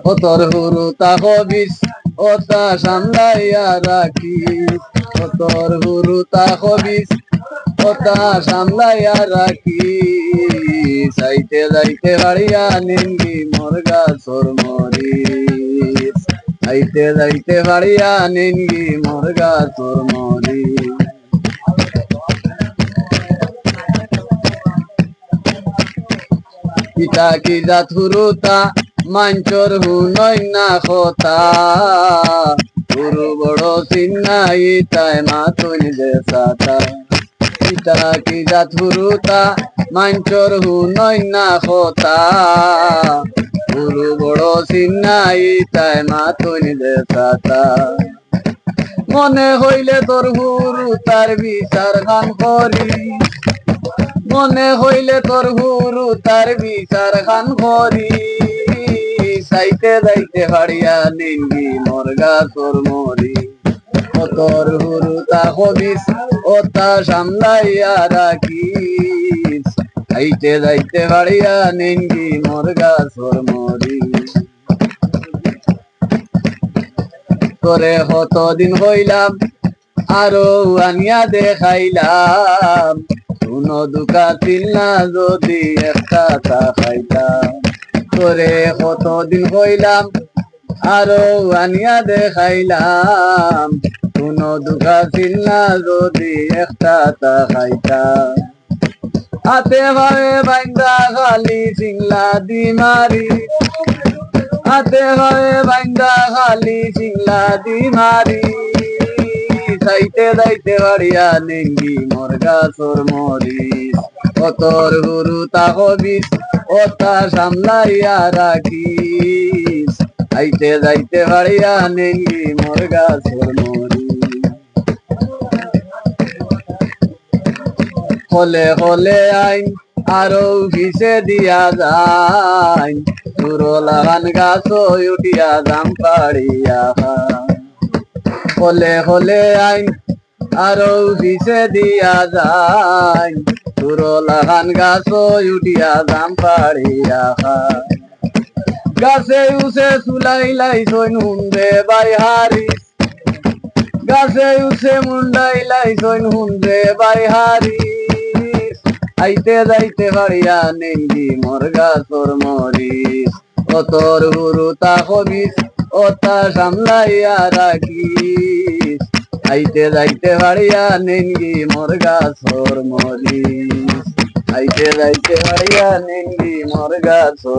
ও তোর হুরুতা হবিস ওতা সামলাইয়া রাখিস, ও তোর হুরুতা হবিস ওতা সামলাইয়া রাখিস। যাইতে যাইতে বাড়িয়া নিঙ্গি মোর গাছর মরিস, যাইতে যাইতে বাড়িয়া নিঙ্গি মোর গাছর মরিস। পিতা কি জাত হুরুতা মাঞ্চর হুনই না কথা, গুরু বড় চিন্নাই তাই মা তুই দেশাতা। পিতা কি জাত হুরুতা মাঞ্চর হুনই না কথা, গুরু বড় চিন্নাই তাই মা তুই দেশাতা। মনে হইলে তোর হুরুতার বিচার গান করি, মনে হইলে তোর হুরু তার বিচার খান করি। চাইতে যাইতে হাড়িয়া নিঙ্গি মোর গাছর মরি, ও তোর হুরু তা হবিস ও তা সামলাইয়া রাখিস। চাইতে যাইতে হাড়িয়া নিঙ্গি মোর গাছর মরি। তোরে কতদিন হইলাম আরো আনিয়া দেখাইলাম, শুনো দুকা তিল্লা যদি একটা তা খাইতাম। তোরে কতদিন হইলাম আরো আনিয়া দেখাইলাম, শুনো দুকা তিল্লা যদি একটা তা খাইতাম। হাতে ভাবে বাইন্দা খালি সিংলা দি মারি, হাতে ভাবে বাইন্দা খালি সিংলা দি মারি। যাইতে যাইতে বাড়িয়া নিঙ্গি মোর গাছর মরিস, ও তোর হুরুতা হবিস ও তা সামলাইয়া রাখিস। যাইতে যাইতে বাড়িয়া নিঙ্গি মোর গাছর মরিস। হলে হলে আইন আরো ভিসে দিয়া যায়, সুরলাগান গাছ উঠিয়া দাম পাড়িয়া। হলে হলে আইন আরো ভিসে দিয়া যায়, সুরলাগান গাছ উঠিয়া দাম পাড়িয়া। গাছে উসে চুলাইলাই সৈন হুন্দে বাই হারিস, গাছে উসে মুন্ডাইলাই সৈন হুন্দে বাই হারিস। আইতে যাইতে বাড়িয়া নিঙ্গি মোর গাছর মরিস, ও তোর হুরুতা হবিস ও তা সামলাইয়া রাখিস। আইতে যাইতে বাড়িয়া নিঙ্গি মোর গাছর মরিস, আইতে যাইতে বাড়িয়া নিঙ্গি মোর গাছর।